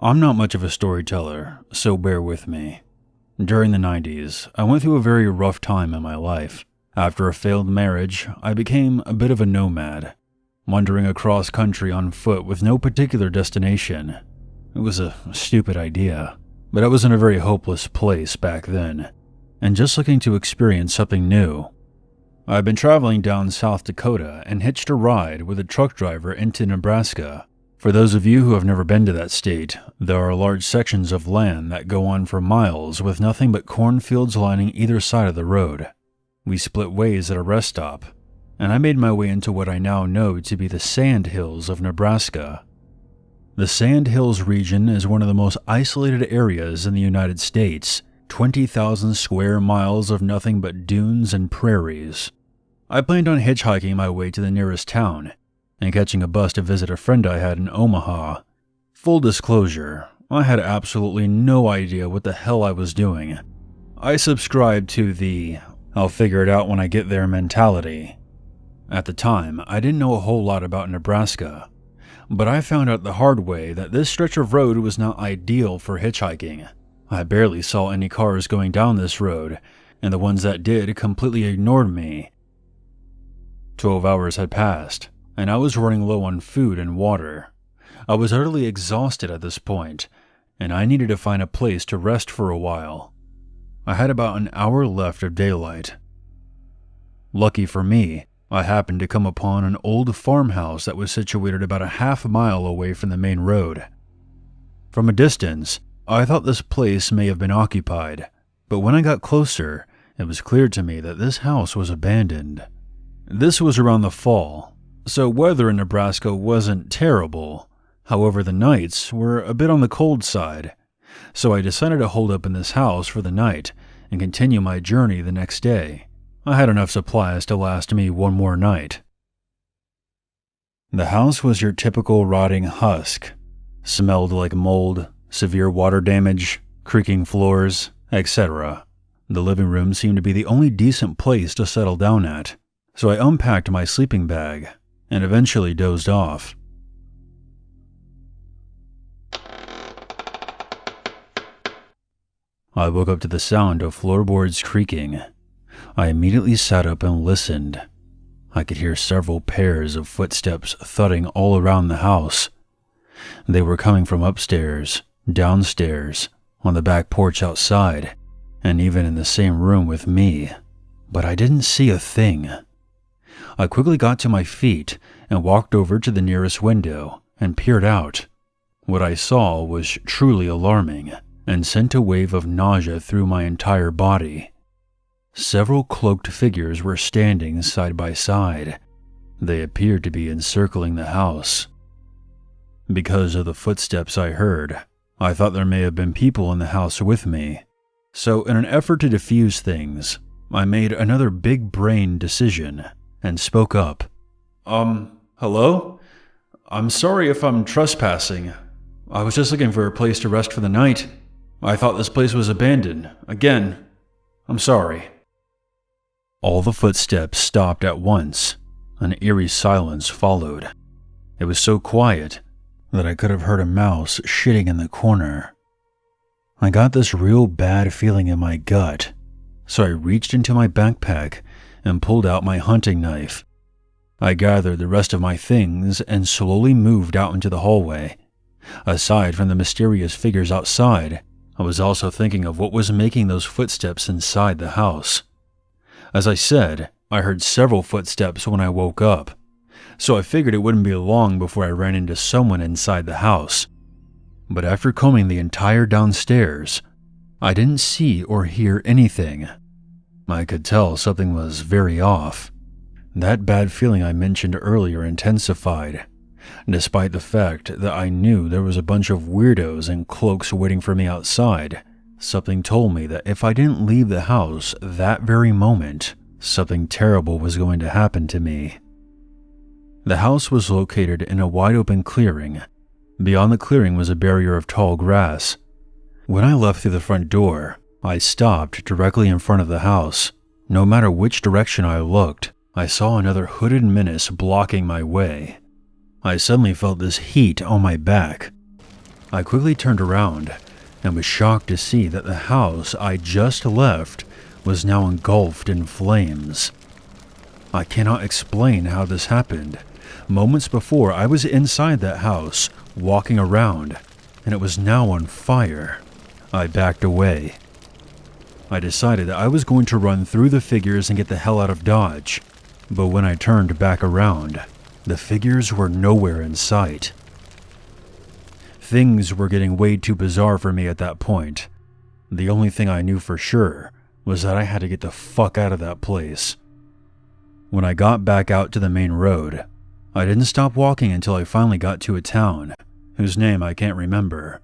I'm not much of a storyteller, so bear with me. During the 90s, I went through a very rough time in my life. After a failed marriage, I became a bit of a nomad, wandering across country on foot with no particular destination. It was a stupid idea, but I was in a very hopeless place back then, and just looking to experience something new. I've been traveling down South Dakota and hitched a ride with a truck driver into Nebraska. For those of you who have never been to that state, there are large sections of land that go on for miles with nothing but cornfields lining either side of the road. We split ways at a rest stop, and I made my way into what I now know to be the Sand Hills of Nebraska. The Sand Hills region is one of the most isolated areas in the United States, 20,000 square miles of nothing but dunes and prairies. I planned on hitchhiking my way to the nearest town and catching a bus to visit a friend I had in Omaha. Full disclosure, I had absolutely no idea what the hell I was doing. I subscribed to the "I'll figure it out when I get there" mentality. At the time, I didn't know a whole lot about Nebraska, but I found out the hard way that this stretch of road was not ideal for hitchhiking. I barely saw any cars going down this road, and the ones that did completely ignored me. 12 hours had passed, and I was running low on food and water. I was utterly exhausted at this point, and I needed to find a place to rest for a while. I had about an hour left of daylight. Lucky for me, I happened to come upon an old farmhouse that was situated about a half-mile away from the main road. From a distance, I thought this place may have been occupied, but when I got closer, it was clear to me that this house was abandoned. This was around the fall, so weather in Nebraska wasn't terrible. However, the nights were a bit on the cold side, so I decided to hold up in this house for the night and continue my journey the next day. I had enough supplies to last me one more night. The house was your typical rotting husk. Smelled like mold, severe water damage, creaking floors, etc. The living room seemed to be the only decent place to settle down at, so I unpacked my sleeping bag and eventually dozed off. I woke up to the sound of floorboards creaking. I immediately sat up and listened. I could hear several pairs of footsteps thudding all around the house. They were coming from upstairs, downstairs, on the back porch outside, and even in the same room with me. But I didn't see a thing. I quickly got to my feet and walked over to the nearest window and peered out. What I saw was truly alarming and sent a wave of nausea through my entire body. Several cloaked figures were standing side by side. They appeared to be encircling the house. Because of the footsteps I heard, I thought there may have been people in the house with me. So in an effort to defuse things, I made another big-brain decision and spoke up. Hello? I'm sorry if I'm trespassing. I was just looking for a place to rest for the night. I thought this place was abandoned. Again, I'm sorry. All the footsteps stopped at once. An eerie silence followed. It was so quiet that I could have heard a mouse shitting in the corner. I got this real bad feeling in my gut, so I reached into my backpack and pulled out my hunting knife. I gathered the rest of my things and slowly moved out into the hallway. Aside from the mysterious figures outside, I was also thinking of what was making those footsteps inside the house. As I said, I heard several footsteps when I woke up, so I figured it wouldn't be long before I ran into someone inside the house. But after combing the entire downstairs, I didn't see or hear anything. I could tell something was very off. That bad feeling I mentioned earlier intensified, despite the fact that I knew there was a bunch of weirdos in cloaks waiting for me outside. Something told me that if I didn't leave the house that very moment, something terrible was going to happen to me. The house was located in a wide-open clearing. Beyond the clearing was a barrier of tall grass. When I left through the front door, I stopped directly in front of the house. No matter which direction I looked, I saw another hooded menace blocking my way. I suddenly felt this heat on my back. I quickly turned around and was shocked to see that the house I just left was now engulfed in flames. I cannot explain how this happened. Moments before, I was inside that house, walking around, and it was now on fire. I backed away. I decided that I was going to run through the figures and get the hell out of Dodge, but when I turned back around, the figures were nowhere in sight. Things were getting way too bizarre for me at that point. The only thing I knew for sure was that I had to get the fuck out of that place. When I got back out to the main road, I didn't stop walking until I finally got to a town, whose name I can't remember.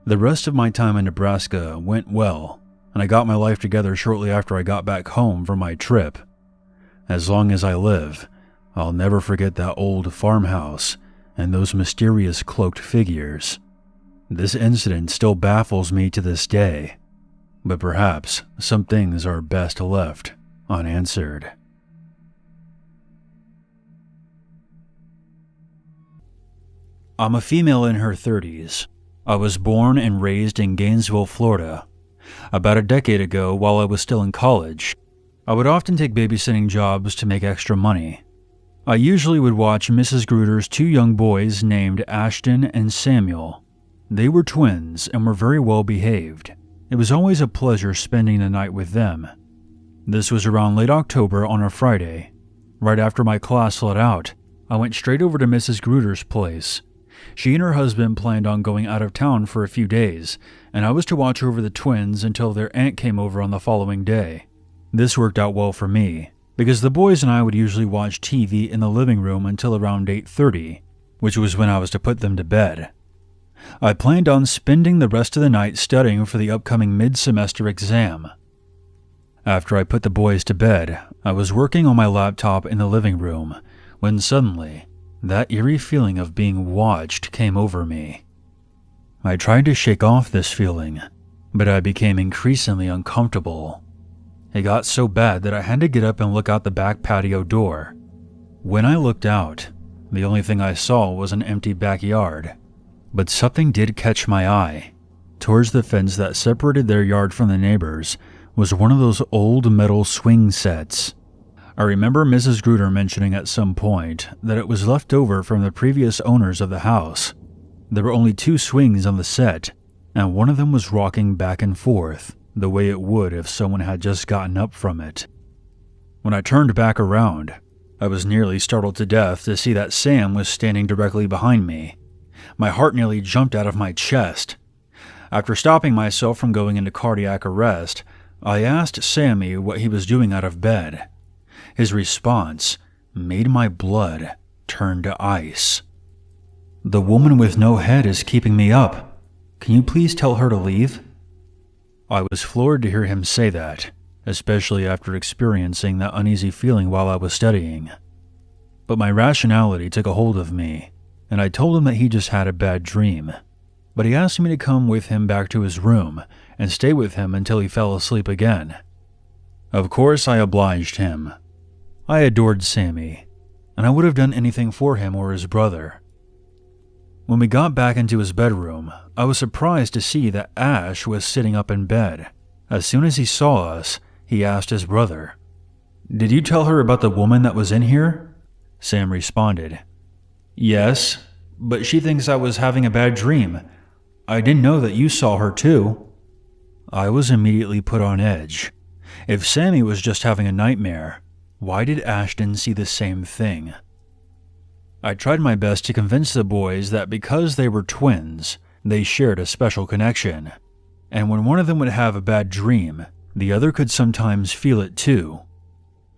The rest of my time in Nebraska went well, and I got my life together shortly after I got back home from my trip. As long as I live, I'll never forget that old farmhouse and those mysterious cloaked figures. This incident still baffles me to this day, but perhaps some things are best left unanswered. I'm a female in her 30s. I was born and raised in Gainesville, Florida. About a decade ago, while I was still in college, I would often take babysitting jobs to make extra money. I usually would watch Mrs. Gruder's two young boys named Ashton and Samuel. They were twins and were very well behaved. It was always a pleasure spending the night with them. This was around late October on a Friday. Right after my class let out, I went straight over to Mrs. Gruder's place. She and her husband planned on going out of town for a few days, and I was to watch over the twins until their aunt came over on the following day. This worked out well for me, because the boys and I would usually watch TV in the living room until around 8:30, which was when I was to put them to bed. I planned on spending the rest of the night studying for the upcoming mid-semester exam. After I put the boys to bed, I was working on my laptop in the living room, when suddenly, that eerie feeling of being watched came over me. I tried to shake off this feeling, but I became increasingly uncomfortable. It got so bad that I had to get up and look out the back patio door. When I looked out, the only thing I saw was an empty backyard. But something did catch my eye. Towards the fence that separated their yard from the neighbors was one of those old metal swing sets. I remember Mrs. Gruder mentioning at some point that it was left over from the previous owners of the house. There were only two swings on the set, and one of them was rocking back and forth, the way it would if someone had just gotten up from it. When I turned back around, I was nearly startled to death to see that Sam was standing directly behind me. My heart nearly jumped out of my chest. After stopping myself from going into cardiac arrest, I asked Sammy what he was doing out of bed. His response made my blood turn to ice. "The woman with no head is keeping me up. Can you please tell her to leave?" I was floored to hear him say that, especially after experiencing that uneasy feeling while I was studying. But my rationality took a hold of me, and I told him that he just had a bad dream. But he asked me to come with him back to his room and stay with him until he fell asleep again. Of course, I obliged him. I adored Sammy, and I would have done anything for him or his brother. When we got back into his bedroom, I was surprised to see that Ash was sitting up in bed. As soon as he saw us, he asked his brother, "Did you tell her about the woman that was in here?" Sam responded, "Yes, but she thinks I was having a bad dream. I didn't know that you saw her too." I was immediately put on edge. If Sammy was just having a nightmare, why did Ashton see the same thing? I tried my best to convince the boys that because they were twins, they shared a special connection, and when one of them would have a bad dream, the other could sometimes feel it too.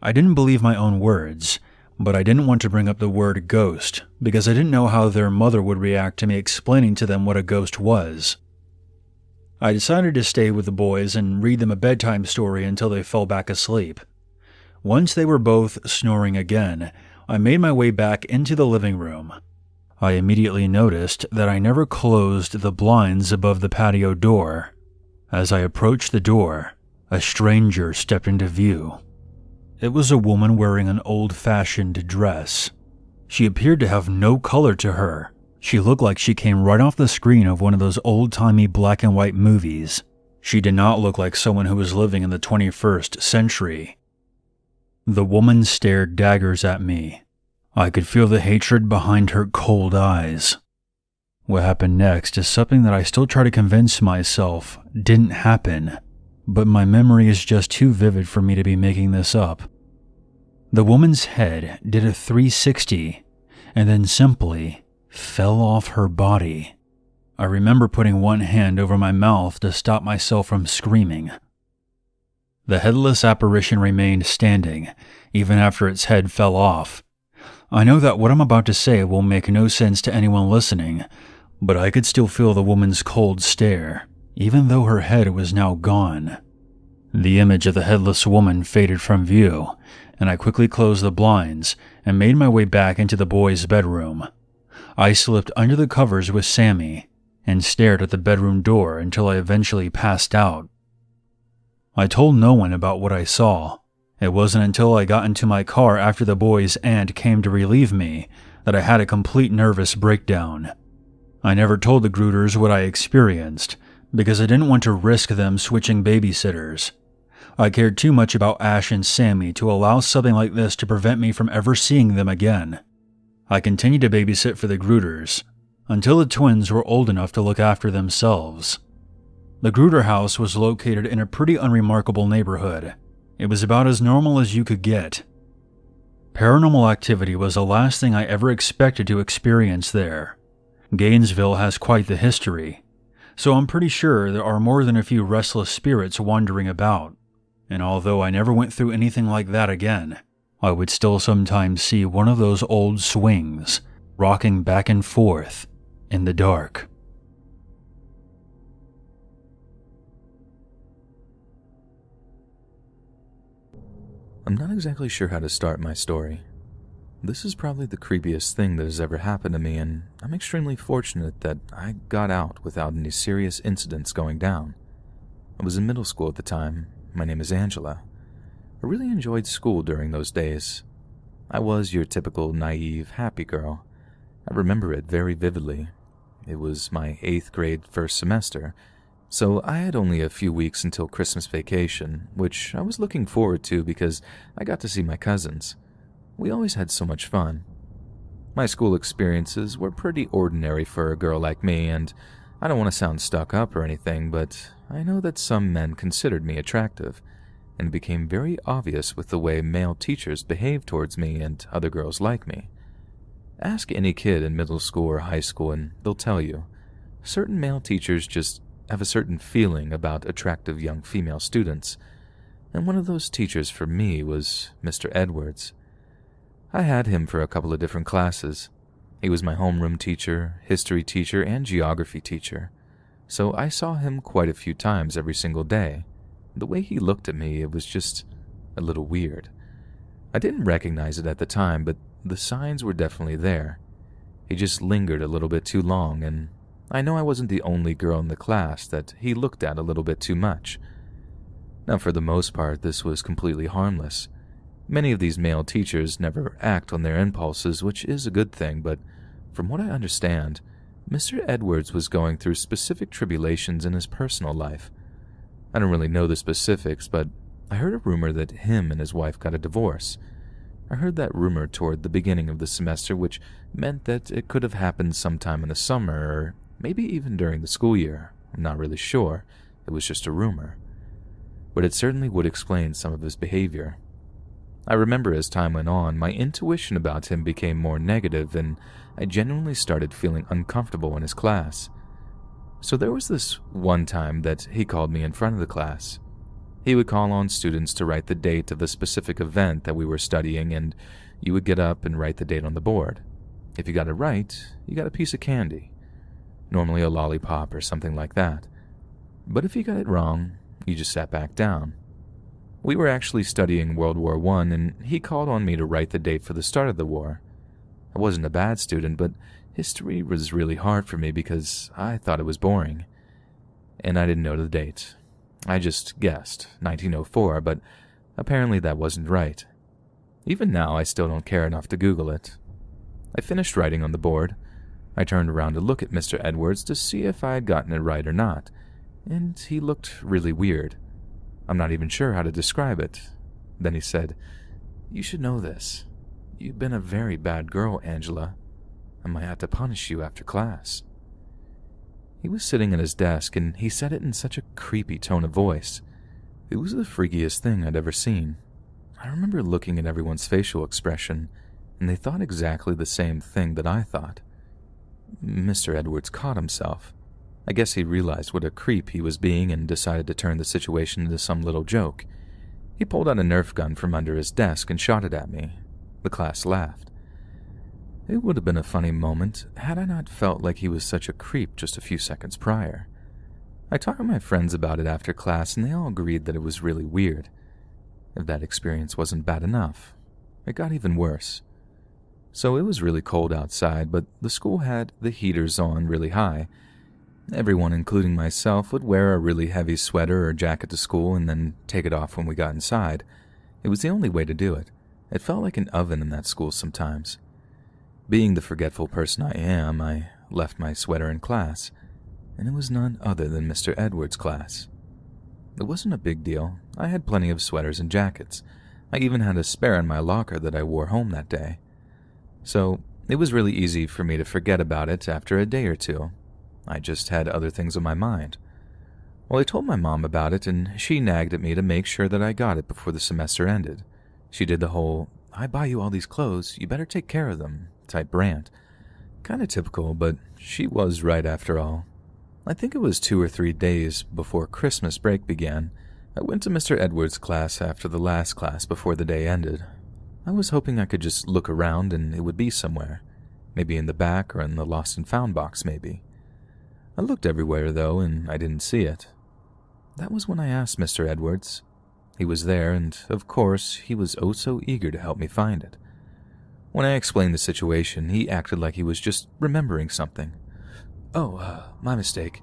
I didn't believe my own words, but I didn't want to bring up the word ghost because I didn't know how their mother would react to me explaining to them what a ghost was. I decided to stay with the boys and read them a bedtime story until they fell back asleep. Once they were both snoring again, I made my way back into the living room. I immediately noticed that I never closed the blinds above the patio door. As I approached the door, a stranger stepped into view. It was a woman wearing an old-fashioned dress. She appeared to have no color to her, She looked like she came right off the screen of one of those old-timey black and white movies. She did not look like someone who was living in the 21st century. The woman stared daggers at me. I could feel the hatred behind her cold eyes. What happened next is something that I still try to convince myself didn't happen, but my memory is just too vivid for me to be making this up. The woman's head did a 360 and then simply fell off her body. I remember putting one hand over my mouth to stop myself from screaming. The headless apparition remained standing, even after its head fell off. I know that what I'm about to say will make no sense to anyone listening, but I could still feel the woman's cold stare, even though her head was now gone. The image of the headless woman faded from view, and I quickly closed the blinds and made my way back into the boys' bedroom. I slipped under the covers with Sammy and stared at the bedroom door until I eventually passed out. I told no one about what I saw. It wasn't until I got into my car after the boys' aunt came to relieve me that I had a complete nervous breakdown. I never told the Gruters what I experienced because I didn't want to risk them switching babysitters. I cared too much about Ash and Sammy to allow something like this to prevent me from ever seeing them again. I continued to babysit for the Gruters until the twins were old enough to look after themselves. The Gruter house was located in a pretty unremarkable neighborhood. It was about as normal as you could get. Paranormal activity was the last thing I ever expected to experience there. Gainesville has quite the history, so I'm pretty sure there are more than a few restless spirits wandering about. And although I never went through anything like that again, I would still sometimes see one of those old swings rocking back and forth in the dark. I'm not exactly sure how to start my story. This is probably the creepiest thing that has ever happened to me, and I'm extremely fortunate that I got out without any serious incidents going down. I was in middle school at the time. My name is Angela. I really enjoyed school during those days. I was your typical naive, happy girl. I remember it very vividly. It was my 8th grade first semester, so I had only a few weeks until Christmas vacation, which I was looking forward to because I got to see my cousins. We always had so much fun. My school experiences were pretty ordinary for a girl like me, and I don't want to sound stuck up or anything, but I know that some men considered me attractive, and it became very obvious with the way male teachers behaved towards me and other girls like me. Ask any kid in middle school or high school and they'll tell you, certain male teachers just have a certain feeling about attractive young female students, and one of those teachers for me was Mr. Edwards. I had him for a couple of different classes. He was my homeroom teacher, history teacher, and geography teacher, so I saw him quite a few times every single day. The way he looked at me, it was just a little weird. I didn't recognize it at the time, but the signs were definitely there. He just lingered a little bit too long, and I know I wasn't the only girl in the class that he looked at a little bit too much. Now, for the most part, this was completely harmless. Many of these male teachers never act on their impulses, which is a good thing, but from what I understand, Mr. Edwards was going through specific tribulations in his personal life. I don't really know the specifics, but I heard a rumor that him and his wife got a divorce. I heard that rumor toward the beginning of the semester, which meant that it could have happened sometime in the summer, or maybe even during the school year. I'm not really sure. It was just a rumor. But it certainly would explain some of his behavior. I remember as time went on, my intuition about him became more negative, and I genuinely started feeling uncomfortable in his class. So there was this one time that he called me in front of the class. He would call on students to write the date of a specific event that we were studying, and you would get up and write the date on the board. If you got it right, you got a piece of candy, normally a lollipop or something like that. But if you got it wrong, you just sat back down. We were actually studying World War I, and he called on me to write the date for the start of the war. I wasn't a bad student, but history was really hard for me because I thought it was boring. And I didn't know the date. I just guessed 1904, but apparently that wasn't right. Even now, I still don't care enough to Google it. I finished writing on the board. I turned around to look at Mr. Edwards to see if I had gotten it right or not, and he looked really weird. I'm not even sure how to describe it. Then he said, "You should know this. You've been a very bad girl, Angela. I might have to punish you after class." He was sitting at his desk, and he said it in such a creepy tone of voice. It was the freakiest thing I'd ever seen. I remember looking at everyone's facial expression, and they thought exactly the same thing that I thought. Mr. Edwards caught himself. I guess he realized what a creep he was being and decided to turn the situation into some little joke. He pulled out a Nerf gun from under his desk and shot it at me. The class laughed. It would have been a funny moment had I not felt like he was such a creep just a few seconds prior. I talked to my friends about it after class, and they all agreed that it was really weird. If that experience wasn't bad enough, it got even worse. So it was really cold outside, but the school had the heaters on really high. Everyone, including myself, would wear a really heavy sweater or jacket to school and then take it off when we got inside. It was the only way to do it. It felt like an oven in that school sometimes. Being the forgetful person I am, I left my sweater in class, and it was none other than Mr. Edwards' class. It wasn't a big deal. I had plenty of sweaters and jackets. I even had a spare in my locker that I wore home that day. So it was really easy for me to forget about it after a day or two. I just had other things on my mind. Well, I told my mom about it, and she nagged at me to make sure that I got it before the semester ended. She did the whole, "I buy you all these clothes, you better take care of them" type rant. Kinda typical, but she was right after all. I think it was 2 or 3 days before Christmas break began. I went to Mr. Edwards' class after the last class before the day ended. I was hoping I could just look around and it would be somewhere. Maybe in the back or in the lost and found box, maybe. I looked everywhere, though, and I didn't see it. That was when I asked Mr. Edwards. He was there, and, of course, he was oh so eager to help me find it. When I explained the situation, he acted like he was just remembering something. "Oh, my mistake.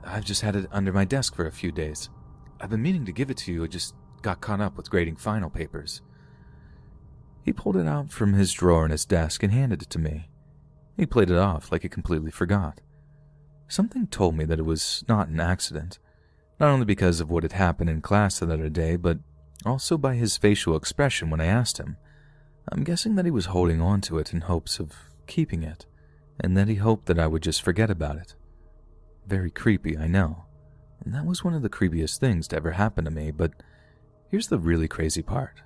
I've just had it under my desk for a few days. I've been meaning to give it to you, I just got caught up with grading final papers." He pulled it out from his drawer in his desk and handed it to me. He played it off like he completely forgot. Something told me that it was not an accident, not only because of what had happened in class that other day, but also by his facial expression when I asked him. I'm guessing that he was holding on to it in hopes of keeping it, and that he hoped that I would just forget about it. Very creepy, I know, and that was one of the creepiest things to ever happen to me, but here's the really crazy part.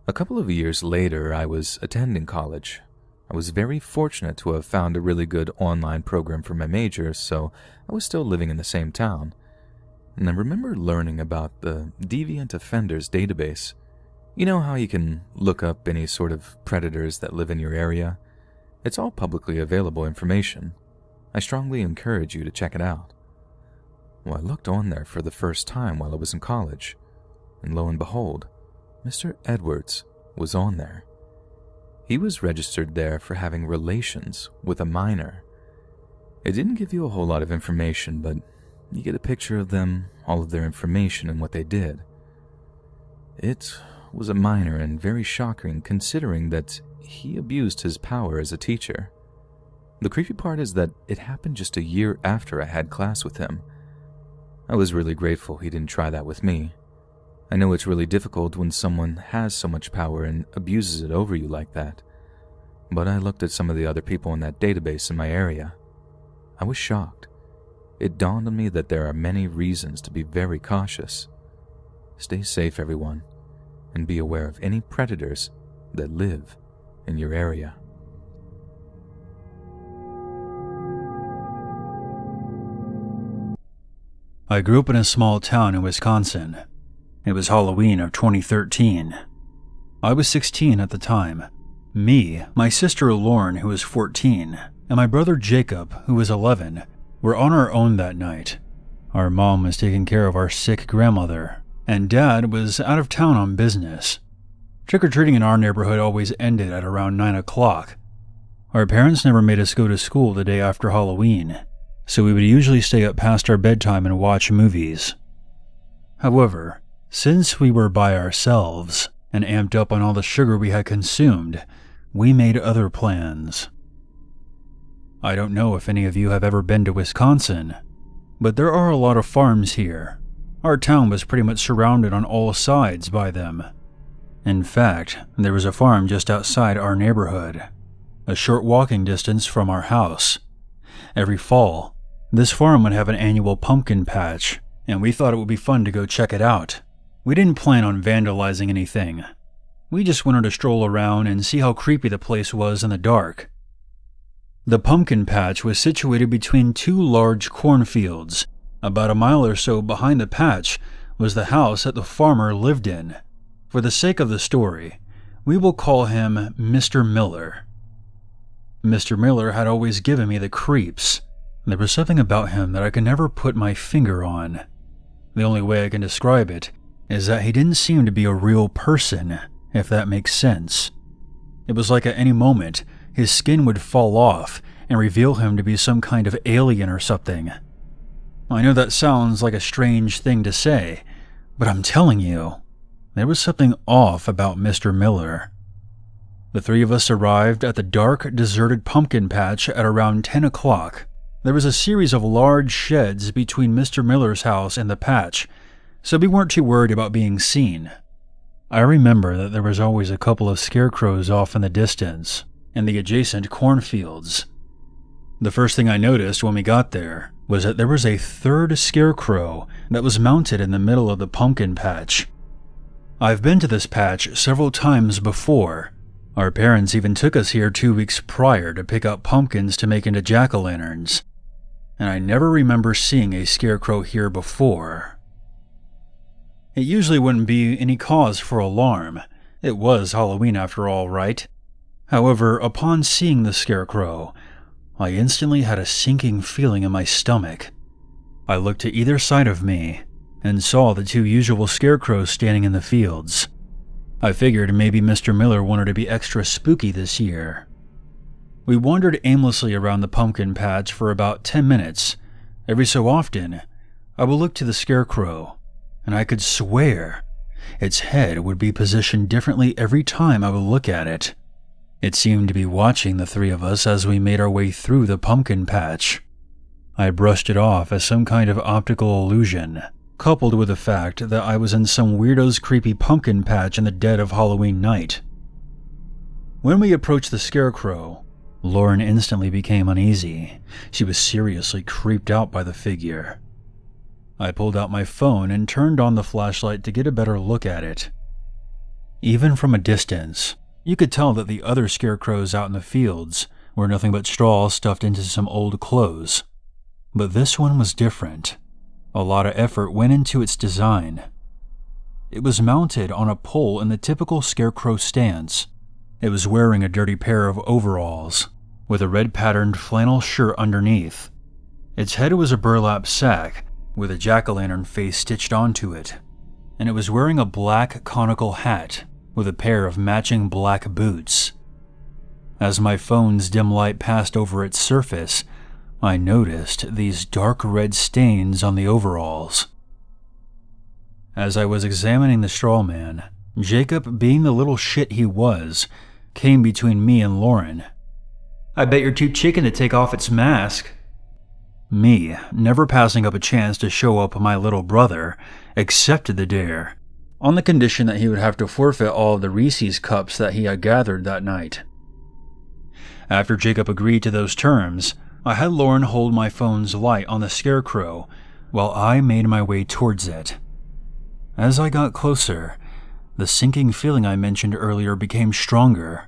A couple of years later, I was attending college. I was very fortunate to have found a really good online program for my major, so I was still living in the same town. And I remember learning about the Deviant Offenders database. You know how you can look up any sort of predators that live in your area? It's all publicly available information. I strongly encourage you to check it out. Well, I looked on there for the first time while I was in college, and lo and behold, Mr. Edwards was on there. He was registered there for having relations with a minor. It didn't give you a whole lot of information, but you get a picture of them, all of their information, and what they did. It was a minor and very shocking considering that he abused his power as a teacher. The creepy part is that it happened just a year after I had class with him. I was really grateful he didn't try that with me. I know it's really difficult when someone has so much power and abuses it over you like that, but I looked at some of the other people in that database in my area. I was shocked. It dawned on me that there are many reasons to be very cautious. Stay safe, everyone, and be aware of any predators that live in your area. I grew up in a small town in Wisconsin. It was Halloween of 2013. I was 16 at the time. Me, my sister Lauren, who was 14, and my brother Jacob, who was 11, were on our own that night. Our mom was taking care of our sick grandmother, and Dad was out of town on business. Trick-or-treating in our neighborhood always ended at around 9 o'clock. Our parents never made us go to school the day after Halloween, so we would usually stay up past our bedtime and watch movies. However, since we were by ourselves and amped up on all the sugar we had consumed, we made other plans. I don't know if any of you have ever been to Wisconsin, but there are a lot of farms here. Our town was pretty much surrounded on all sides by them. In fact, there was a farm just outside our neighborhood, a short walking distance from our house. Every fall, this farm would have an annual pumpkin patch, and we thought it would be fun to go check it out. We didn't plan on vandalizing anything. We just wanted to stroll around and see how creepy the place was in the dark. The pumpkin patch was situated between two large cornfields. About a mile or so behind the patch was the house that the farmer lived in. For the sake of the story, we will call him Mr. Miller. Mr. Miller had always given me the creeps. There was something about him that I could never put my finger on. The only way I can describe it is that he didn't seem to be a real person, if that makes sense. It was like at any moment, his skin would fall off and reveal him to be some kind of alien or something. I know that sounds like a strange thing to say, but I'm telling you, there was something off about Mr. Miller. The three of us arrived at the dark, deserted pumpkin patch at around 10 o'clock. There was a series of large sheds between Mr. Miller's house and the patch, so we weren't too worried about being seen. I remember that there was always a couple of scarecrows off in the distance, in the adjacent cornfields. The first thing I noticed when we got there was that there was a third scarecrow that was mounted in the middle of the pumpkin patch. I've been to this patch several times before. Our parents even took us here 2 weeks prior to pick up pumpkins to make into jack-o'-lanterns, and I never remember seeing a scarecrow here before. It usually wouldn't be any cause for alarm. It was Halloween after all, right? However, upon seeing the scarecrow, I instantly had a sinking feeling in my stomach. I looked to either side of me and saw the two usual scarecrows standing in the fields. I figured maybe Mr. Miller wanted to be extra spooky this year. We wandered aimlessly around the pumpkin patch for about 10 minutes. Every so often, I would look to the scarecrow, and I could swear its head would be positioned differently every time I would look at it. It seemed to be watching the three of us as we made our way through the pumpkin patch. I brushed it off as some kind of optical illusion, coupled with the fact that I was in some weirdo's creepy pumpkin patch in the dead of Halloween night. When we approached the scarecrow, Lauren instantly became uneasy. She was seriously creeped out by the figure. I pulled out my phone and turned on the flashlight to get a better look at it. Even from a distance, you could tell that the other scarecrows out in the fields were nothing but straw stuffed into some old clothes. But this one was different. A lot of effort went into its design. It was mounted on a pole in the typical scarecrow stance. It was wearing a dirty pair of overalls, with a red patterned flannel shirt underneath. Its head was a burlap sack, with a jack-o'-lantern face stitched onto it, and it was wearing a black conical hat with a pair of matching black boots. As my phone's dim light passed over its surface, I noticed these dark red stains on the overalls. As I was examining the straw man, Jacob, being the little shit he was, came between me and Lauren. "I bet you're too chicken to take off its mask." Me, never passing up a chance to show up my little brother, accepted the dare, on the condition that he would have to forfeit all of the Reese's cups that he had gathered that night. After Jacob agreed to those terms, I had Lauren hold my phone's light on the scarecrow while I made my way towards it. As I got closer, the sinking feeling I mentioned earlier became stronger.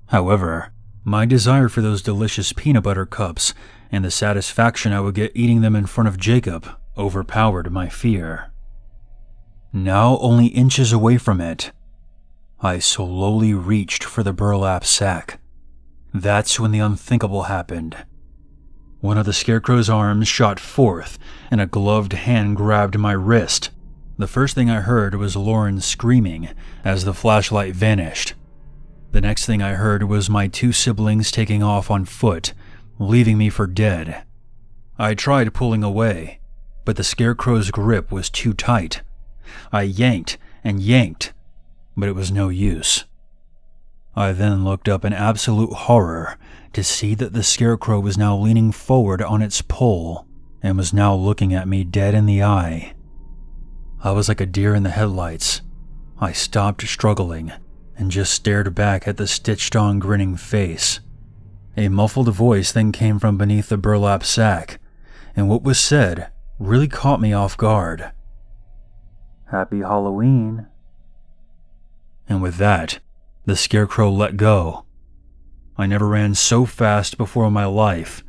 However, my desire for those delicious peanut butter cups and the satisfaction I would get eating them in front of Jacob overpowered my fear. Now only inches away from it, I slowly reached for the burlap sack. That's when the unthinkable happened. One of the scarecrow's arms shot forth, and a gloved hand grabbed my wrist. The first thing I heard was Lauren screaming as the flashlight vanished. The next thing I heard was my two siblings taking off on foot, leaving me for dead. I tried pulling away, but the scarecrow's grip was too tight. I yanked and yanked, but it was no use. I then looked up in absolute horror to see that the scarecrow was now leaning forward on its pole and was now looking at me dead in the eye. I was like a deer in the headlights. I stopped struggling and just stared back at the stitched-on grinning face. A muffled voice then came from beneath the burlap sack, and what was said really caught me off guard. "Happy Halloween." And with that, the scarecrow let go. I never ran so fast before in my life.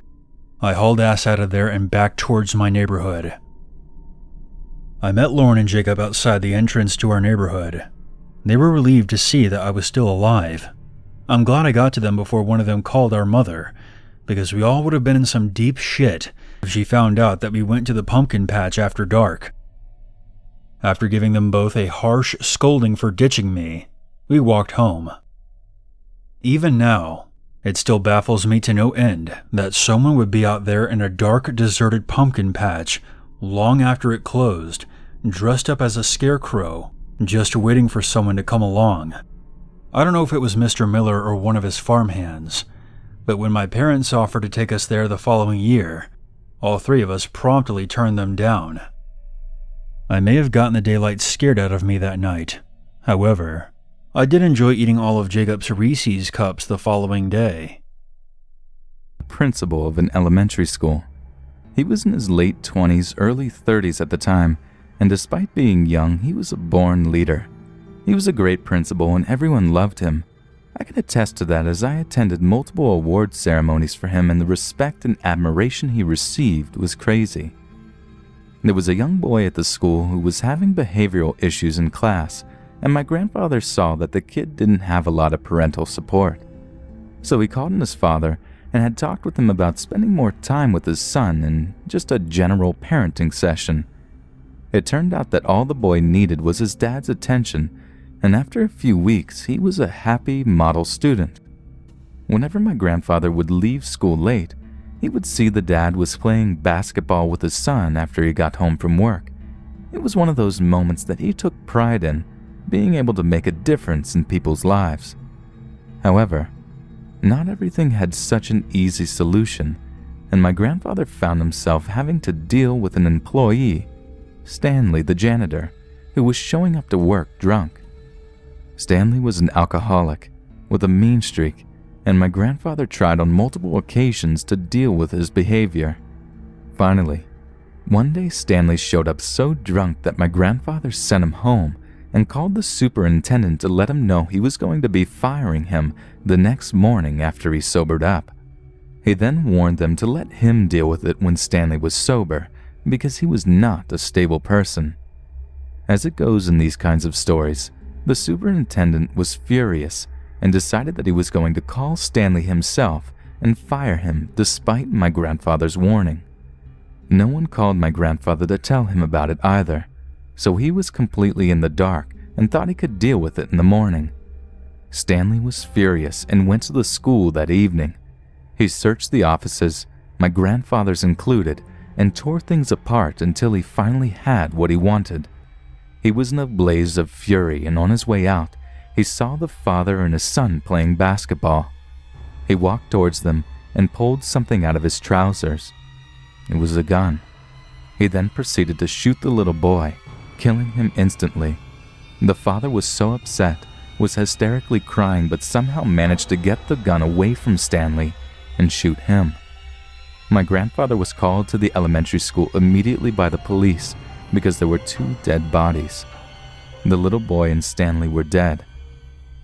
I hauled ass out of there and back towards my neighborhood. I met Lauren and Jacob outside the entrance to our neighborhood. They were relieved to see that I was still alive. I'm glad I got to them before one of them called our mother, because we all would have been in some deep shit if she found out that we went to the pumpkin patch after dark. After giving them both a harsh scolding for ditching me, we walked home. Even now, it still baffles me to no end that someone would be out there in a dark, deserted pumpkin patch long after it closed, dressed up as a scarecrow, just waiting for someone to come along. I don't know if it was Mr. Miller or one of his farmhands, but when my parents offered to take us there the following year, all three of us promptly turned them down. I may have gotten the daylight scared out of me that night. However, I did enjoy eating all of Jacob's Reese's cups the following day. Principal of an elementary school. He was in his late 20s, early 30s at the time, and despite being young, he was a born leader. He was a great principal and everyone loved him. I can attest to that as I attended multiple award ceremonies for him, and the respect and admiration he received was crazy. There was a young boy at the school who was having behavioral issues in class, and my grandfather saw that the kid didn't have a lot of parental support. So he called in his father and had talked with him about spending more time with his son and just a general parenting session. It turned out that all the boy needed was his dad's attention, and after a few weeks, he was a happy model student. Whenever my grandfather would leave school late, he would see the dad was playing basketball with his son after he got home from work. It was one of those moments that he took pride in, being able to make a difference in people's lives. However, not everything had such an easy solution, and my grandfather found himself having to deal with an employee, Stanley the janitor, who was showing up to work drunk. Stanley was an alcoholic with a mean streak, and my grandfather tried on multiple occasions to deal with his behavior. Finally, one day Stanley showed up so drunk that my grandfather sent him home and called the superintendent to let him know he was going to be firing him the next morning after he sobered up. He then warned them to let him deal with it when Stanley was sober, because he was not a stable person. As it goes in these kinds of stories, the superintendent was furious and decided that he was going to call Stanley himself and fire him despite my grandfather's warning. No one called my grandfather to tell him about it either, so he was completely in the dark and thought he could deal with it in the morning. Stanley was furious and went to the school that evening. He searched the offices, my grandfather's included, and tore things apart until he finally had what he wanted. He was in a blaze of fury, and on his way out, he saw the father and his son playing basketball. He walked towards them and pulled something out of his trousers. It was a gun. He then proceeded to shoot the little boy, killing him instantly. The father was so upset, was hysterically crying, but somehow managed to get the gun away from Stanley and shoot him. My grandfather was called to the elementary school immediately by the police because there were 2 dead bodies. The little boy and Stanley were dead.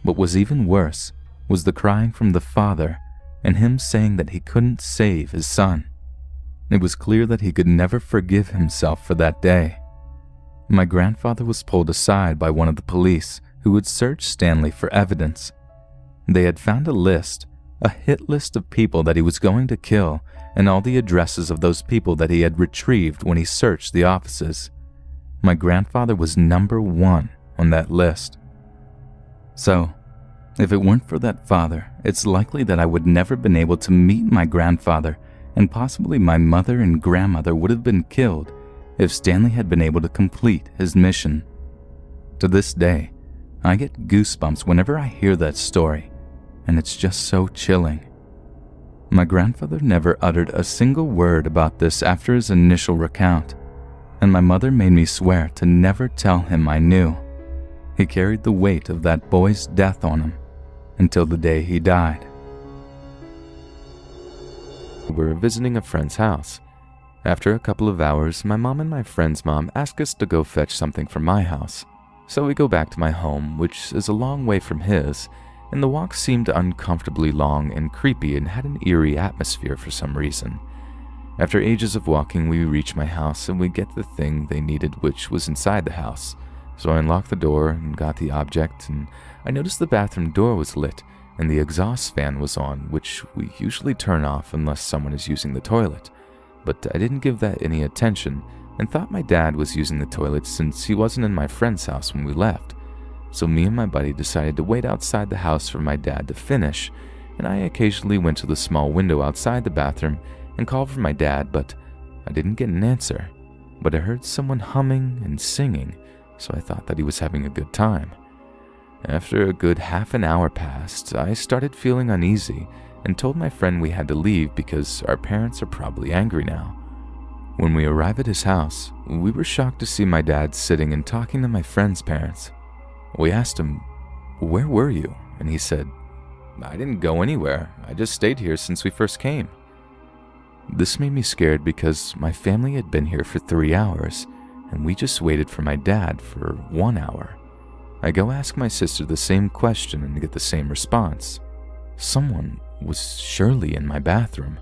What was even worse was the crying from the father and him saying that he couldn't save his son. It was clear that he could never forgive himself for that day. My grandfather was pulled aside by one of the police who had searched Stanley for evidence. They had found a list, a hit list of people that he was going to kill, and all the addresses of those people that he had retrieved when he searched the offices. My grandfather was number 1 on that list. So, if it weren't for that father, it's likely that I would never been able to meet my grandfather, and possibly my mother and grandmother would have been killed if Stanley had been able to complete his mission. To this day, I get goosebumps whenever I hear that story, and it's just so chilling. My grandfather never uttered a single word about this after his initial recount, and my mother made me swear to never tell him I knew. He carried the weight of that boy's death on him until the day he died. We were visiting a friend's house. After a couple of hours, my mom and my friend's mom asked us to go fetch something from my house. So we go back to my home, which is a long way from his, and the walk seemed uncomfortably long and creepy and had an eerie atmosphere for some reason. After ages of walking, we reach my house and we get the thing they needed, which was inside the house. So I unlocked the door and got the object, and I noticed the bathroom door was lit and the exhaust fan was on, which we usually turn off unless someone is using the toilet. But I didn't give that any attention and thought my dad was using the toilet since he wasn't in my friend's house when we left. So me and my buddy decided to wait outside the house for my dad to finish, and I occasionally went to the small window outside the bathroom and called for my dad, but I didn't get an answer. But I heard someone humming and singing, so I thought that he was having a good time. After a good half an hour passed, I started feeling uneasy and told my friend we had to leave because our parents are probably angry now. When we arrived at his house, we were shocked to see my dad sitting and talking to my friend's parents. We asked him, "Where were you?" And he said, "I didn't go anywhere. I just stayed here since we first came." This made me scared because my family had been here for 3 hours, and we just waited for my dad for 1 hour. I go ask my sister the same question and get the same response. Someone was surely in my bathroom.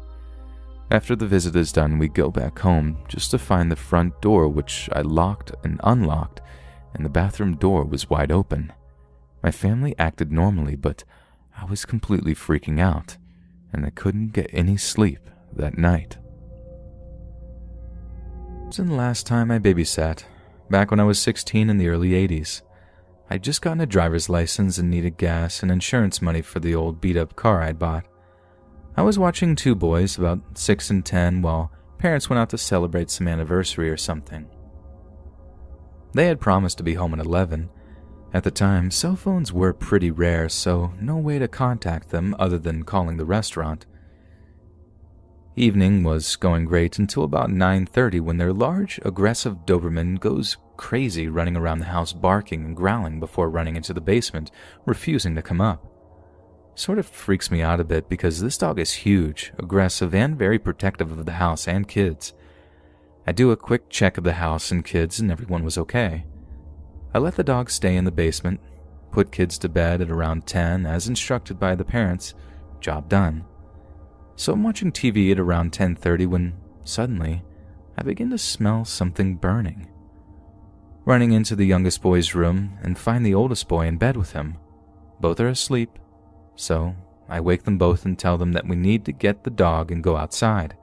After the visit is done, we go back home just to find the front door, which I locked and unlocked, and the bathroom door was wide open. My family acted normally, but I was completely freaking out, and I couldn't get any sleep that night. It wasn't the last time I babysat, back when I was 16 in the early 80s. I'd just gotten a driver's license and needed gas and insurance money for the old beat-up car I'd bought. I was watching two boys, about 6 and 10, while parents went out to celebrate some anniversary or something. They had promised to be home at 11. At the time, cell phones were pretty rare, so no way to contact them other than calling the restaurant. Evening was going great until about 9:30 when their large, aggressive Doberman goes crazy running around the house barking and growling before running into the basement, refusing to come up. Sort of freaks me out a bit because this dog is huge, aggressive, and very protective of the house and kids. I do a quick check of the house and kids and everyone was okay. I let the dog stay in the basement, put kids to bed at around 10 as instructed by the parents. Job done. So I'm watching TV at around 10:30 when suddenly I begin to smell something burning. Running into the youngest boy's room and find the oldest boy in bed with him. Both are asleep, so I wake them both and tell them that we need to get the dog and go outside.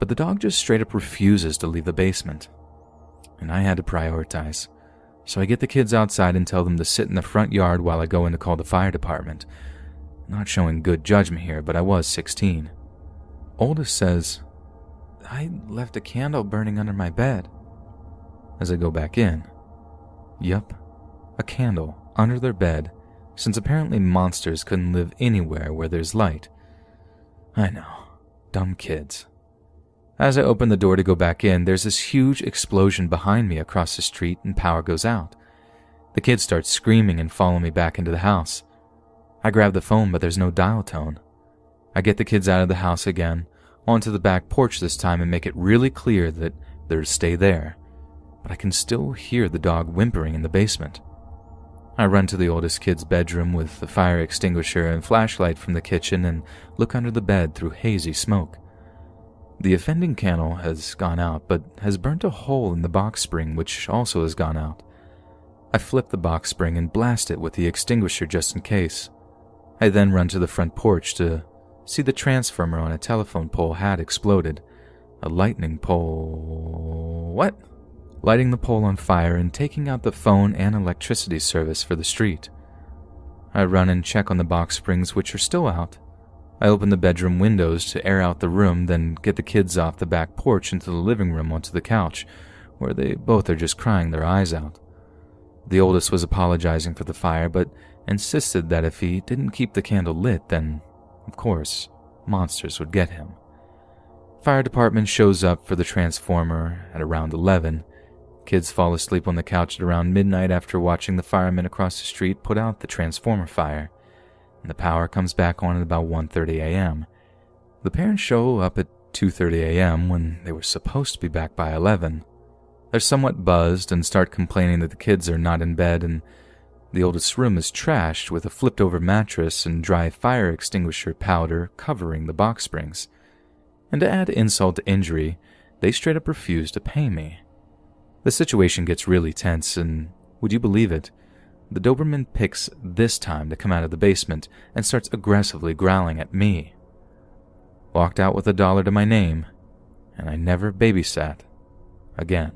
But the dog just straight up refuses to leave the basement. And I had to prioritize. So I get the kids outside and tell them to sit in the front yard while I go in to call the fire department. Not showing good judgment here, but I was 16. Oldest says, "I left a candle burning under my bed." As I go back in, yup, a candle under their bed, since apparently monsters couldn't live anywhere where there's light. I know, dumb kids. As I open the door to go back in, there's this huge explosion behind me across the street and power goes out. The kids start screaming and follow me back into the house. I grab the phone, but there's no dial tone. I get the kids out of the house again, onto the back porch this time and make it really clear that they're to stay there. But I can still hear the dog whimpering in the basement. I run to the oldest kid's bedroom with the fire extinguisher and flashlight from the kitchen and look under the bed through hazy smoke. The offending candle has gone out, but has burnt a hole in the box spring, which also has gone out. I flip the box spring and blast it with the extinguisher just in case. I then run to the front porch to see the transformer on a telephone pole had exploded. A lightning pole... What? Lighting the pole on fire and taking out the phone and electricity service for the street. I run and check on the box springs, which are still out. I open the bedroom windows to air out the room, then get the kids off the back porch into the living room onto the couch, where they both are just crying their eyes out. The oldest was apologizing for the fire, but insisted that if he didn't keep the candle lit, then, of course, monsters would get him. Fire department shows up for the transformer at around 11. Kids fall asleep on the couch at around midnight after watching the firemen across the street put out the transformer fire, and the power comes back on at about 1:30 a.m. The parents show up at 2:30 a.m. when they were supposed to be back by 11. They're somewhat buzzed and start complaining that the kids are not in bed and the oldest room is trashed with a flipped-over mattress and dry fire extinguisher powder covering the box springs. And to add insult to injury, they straight up refuse to pay me. The situation gets really tense, and would you believe it? The Doberman picks this time to come out of the basement and starts aggressively growling at me. Walked out with $1 to my name, and I never babysat again.